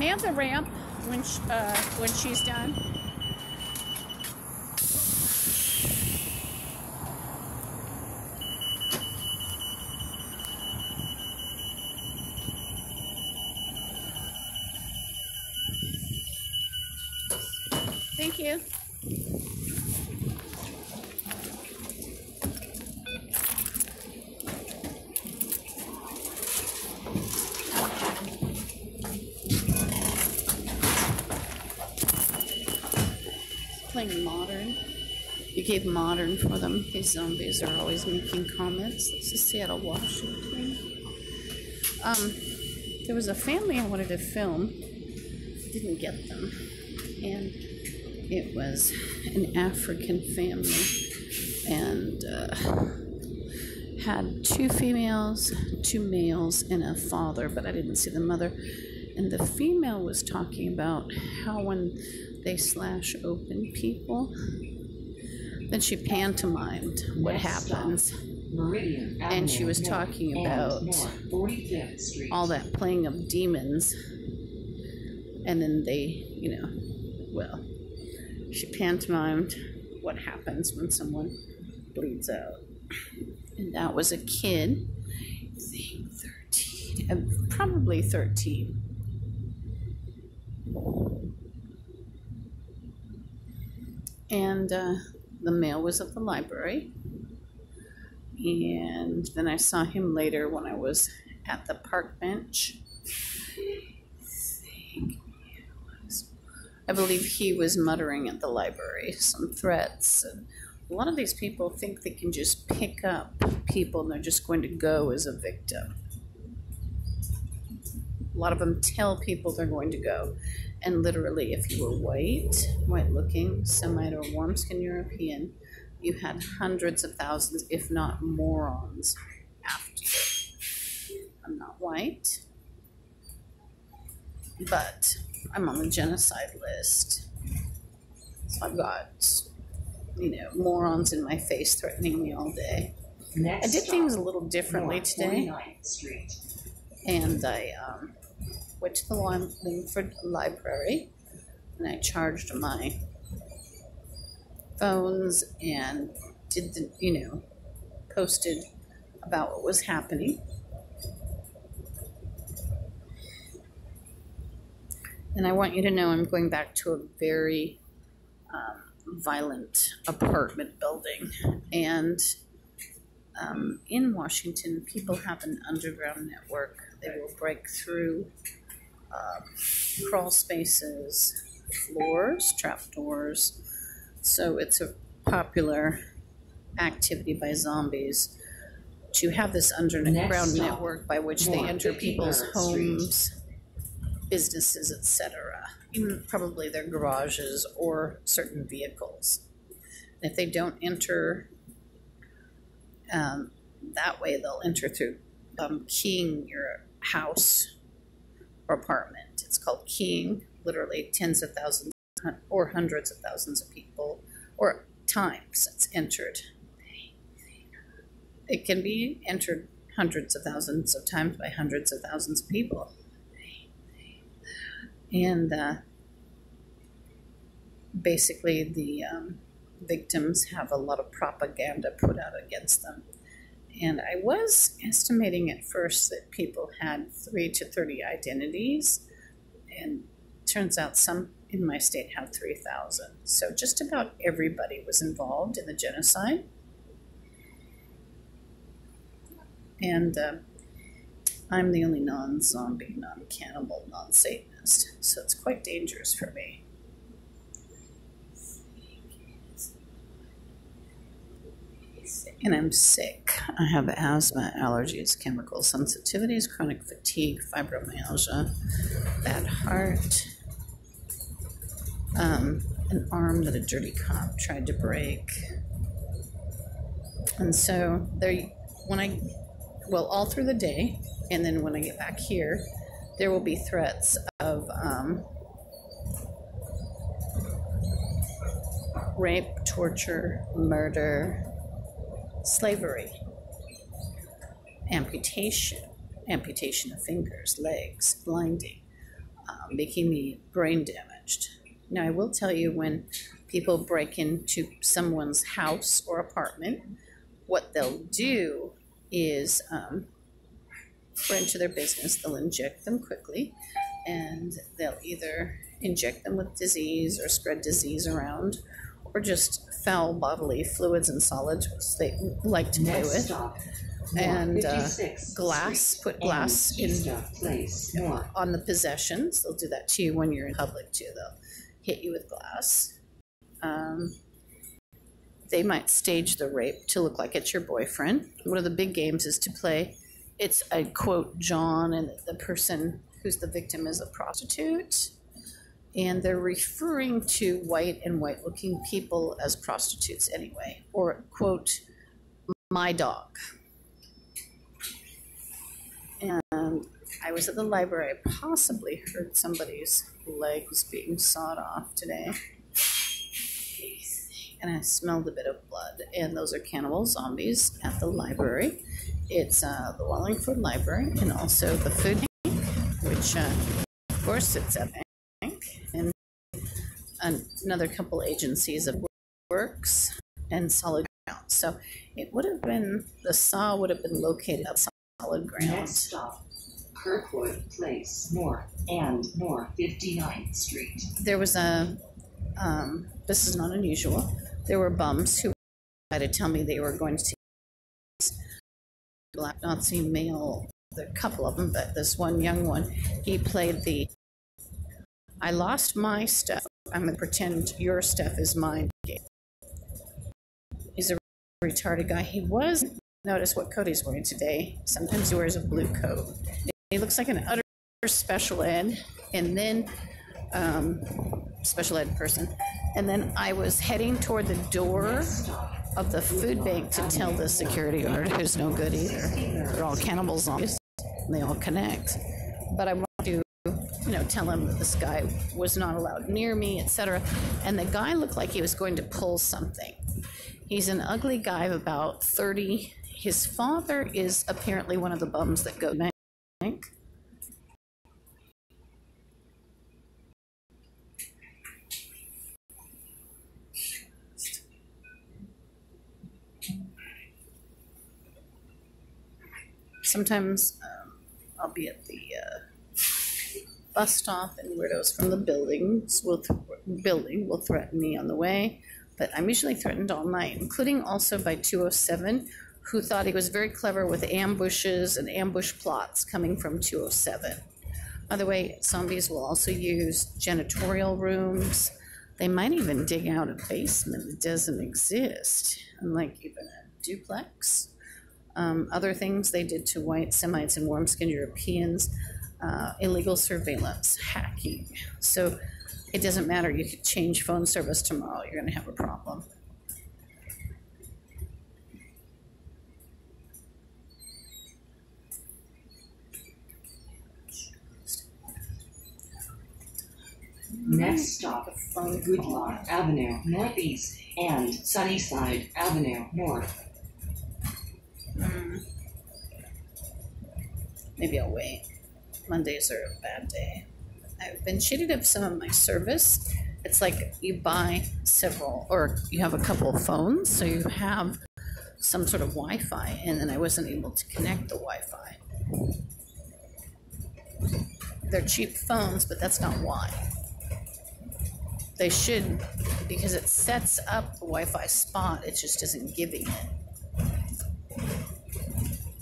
man the ramp when she's done. Thank you. Playing modern. You gave modern for them. These zombies are always making comments. This is Seattle, Washington. There was a family I wanted to film. Didn't get them. And it was an African family. And had 2 females, 2 males, and a father, but I didn't see the mother. And the female was talking about how when they slash open people, then she pantomimed what happens. And she was talking about all that playing of demons. And then they, well, she pantomimed what happens when someone bleeds out. And that was a kid, I think 13, probably 13. And the male was at the library. And then I saw him later when I was at the park bench. I believe he was muttering at the library some threats. And a lot of these people think they can just pick up people and they're just going to go as a victim. A lot of them tell people they're going to go. And literally, if you were white-looking, Semite or warm-skinned European, you had hundreds of thousands, if not morons, after you. I'm not white, but I'm on the genocide list. So I've got, morons in my face threatening me all day. I did things a little differently today. And I went to the Lingford Library and I charged my phones and did the, posted about what was happening. And I want you to know I'm going back to a very violent apartment building. And in Washington, people have an underground network. They will break through crawl spaces, floors, trapdoors. So it's a popular activity by zombies to have this underground network by which they enter people's homes, businesses, etc., even probably their garages or certain vehicles. And if they don't enter that way, they'll enter through keying your house or apartment. It's called keying. Literally tens of thousands or hundreds of thousands of people or times it's entered. It can be entered hundreds of thousands of times by hundreds of thousands of people. And basically the victims have a lot of propaganda put out against them. And I was estimating at first that people had 3 to 30 identities, and turns out some in my state have 3,000. So just about everybody was involved in the genocide. And I'm the only non-zombie, non-cannibal, non-Satanist, so it's quite dangerous for me. And I'm sick. I have asthma, allergies, chemical sensitivities, chronic fatigue, fibromyalgia, bad heart, an arm that a dirty cop tried to break. And so all through the day, and then when I get back here, there will be threats of rape, torture, murder, slavery, amputation of fingers, legs, blinding, making me brain damaged. Now, I will tell you, when people break into someone's house or apartment, what they'll do is go into their business, they'll inject them quickly, and they'll either inject them with disease or spread disease around, or just foul bodily fluids and solids, which they like to play with. And glass, put glass in on the possessions. They'll do that to you when you're in public too. They'll hit you with glass. They might stage the rape to look like it's your boyfriend. One of the big games is to play, it's a quote John, and the person who's the victim is a prostitute. And they're referring to white and white-looking people as prostitutes anyway. Or, quote, my dog. And I was at the library. I possibly heard somebody's legs being sawed off today. And I smelled a bit of blood. And those are cannibal zombies at the library. It's the Wallingford Library and also the food bank, which, of course, it's at the bank. And another couple agencies of works and solid ground. So it would have been, the saw would have been located at solid ground. Next stop, Kirkwood Place, North and North 59th Street. There was a, this is not unusual, there were bums who tried to tell me they were going to see Black Nazi male, there are a couple of them, but this one young one, he played the, I lost my stuff, I'm going to pretend your stuff is mine game. He's a retarded guy. He was, notice what coat he's wearing today. Sometimes he wears a blue coat. He looks like an utter special ed, and then special ed person. And then I was heading toward the door of the food bank to tell the security guard, who's no good either. They're all cannibal zombies. And they all connect. But I want to, tell him that this guy was not allowed near me, etc. And the guy looked like he was going to pull something. He's an ugly guy of about 30. His father is apparently one of the bums that go to the bank. Sometimes I'll be at the bus stop, and weirdos from the building will threaten me on the way. But I'm usually threatened all night, including also by 207, who thought he was very clever with ambushes and ambush plots coming from 207. By the way, zombies will also use janitorial rooms. They might even dig out a basement that doesn't exist, unlike even a duplex. Other things they did to white Semites and warm-skinned Europeans, illegal surveillance, hacking. So it doesn't matter. You could change phone service tomorrow. You're going to have a problem. Next stop, Goodlawn Avenue Northeast and Sunnyside Avenue North. Maybe I'll wait. Mondays are a bad day. I've been cheated of some of my service. It's like you buy several, or you have a couple of phones, so you have some sort of Wi-Fi, and then I wasn't able to connect the Wi-Fi. They're cheap phones, but that's not why. They should, because it sets up the Wi-Fi spot, it just isn't giving it.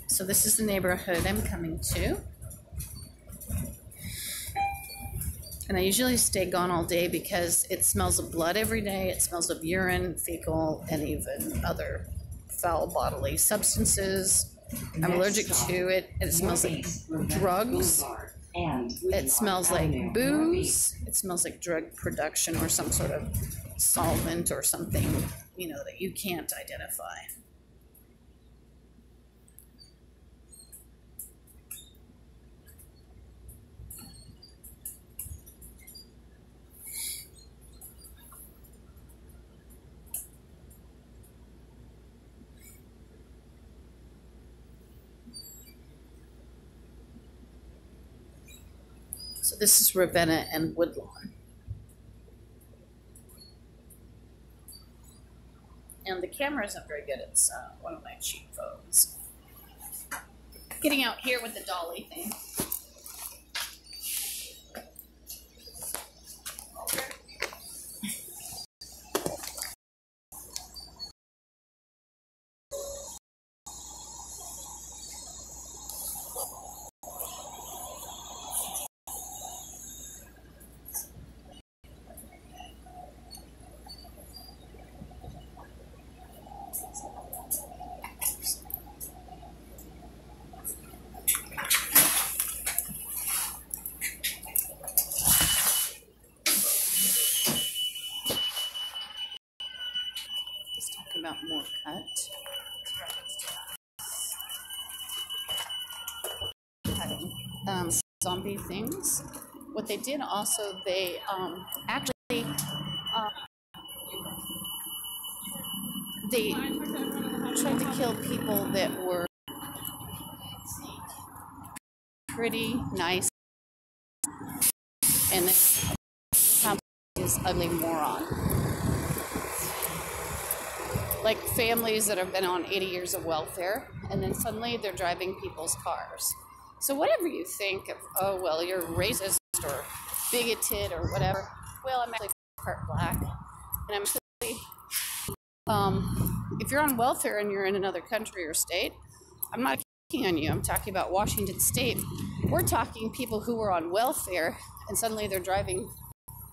So this is the neighborhood I'm coming to. And I usually stay gone all day because it smells of blood every day. It smells of urine, fecal, and even other foul bodily substances. I'm allergic to it. It smells like drugs. It smells like booze. It smells like drug production or some sort of solvent or something, that you can't identify. So this is Ravenna and Woodlawn. And the camera isn't very good. It's one of my cheap phones. Getting out here with the dolly thing. Let's talk about more cut. Zombie things. What they did also, they actually they tried to kill people that were pretty nice, and this is ugly moron. Like families that have been on 80 years of welfare, and then suddenly they're driving people's cars. So whatever you think of, oh, well, you're racist or bigoted or whatever, well, I'm actually part black. And I'm actually, if you're on welfare and you're in another country or state, I'm not picking on you. I'm talking about Washington State. We're talking people who were on welfare and suddenly they're driving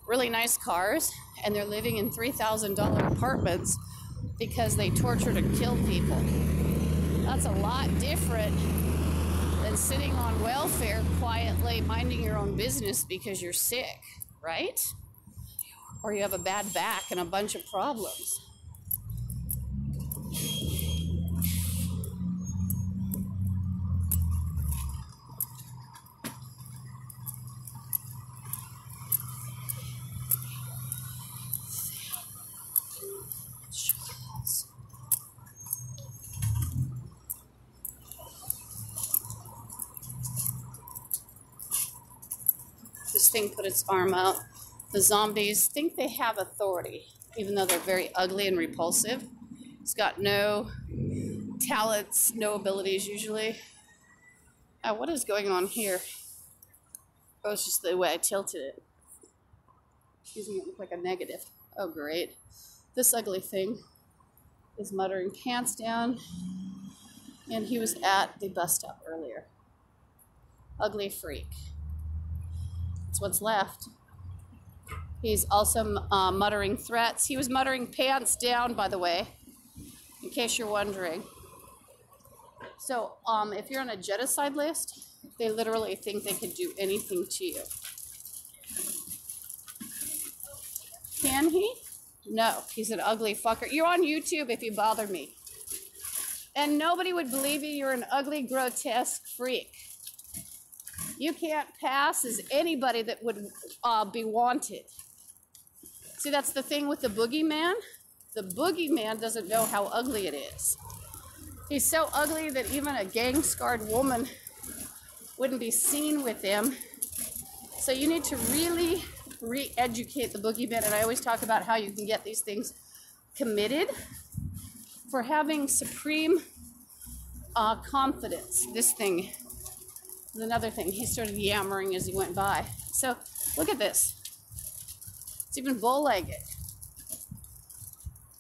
really nice cars and they're living in $3,000 apartments because they tortured and killed people. That's a lot different than sitting on welfare quietly minding your own business because you're sick, right? Or you have a bad back and a bunch of problems. This thing put its arm out. The zombies think they have authority, even though they're very ugly and repulsive. It's got no talents, no abilities usually. What is going on here? Oh, it's just the way I tilted it. Using it look like a negative. Oh, great. This ugly thing is muttering pants down, and he was at the bus stop earlier. Ugly freak. That's what's left. He's also muttering threats. He was muttering pants down, by the way, in case you're wondering. So if you're on a genocide list, they literally think they could do anything to you. Can he? No, he's an ugly fucker. You're on YouTube if you bother me. And nobody would believe you. You're an ugly, grotesque freak. You can't pass as anybody that would be wanted. See, that's the thing with the boogeyman. The boogeyman doesn't know how ugly it is. He's so ugly that even a gang-scarred woman wouldn't be seen with him. So you need to really re-educate the boogeyman. And I always talk about how you can get these things committed for having supreme confidence. This thing is another thing. He started yammering as he went by. So look at this. It's even bow-legged.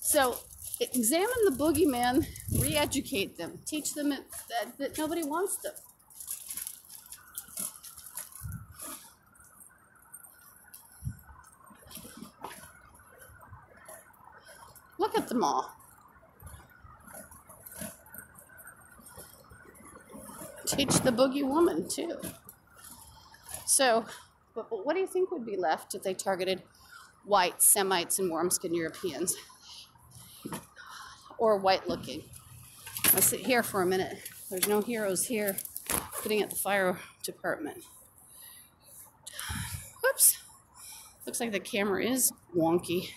So examine the boogeyman, re-educate them, teach them that nobody wants them. Look at them all. Teach the boogie woman too. So, but what do you think would be left if they targeted white Semites and warm-skinned Europeans? Or white-looking? Let's sit here for a minute. There's no heroes here sitting at the fire department. Whoops. Looks like the camera is wonky.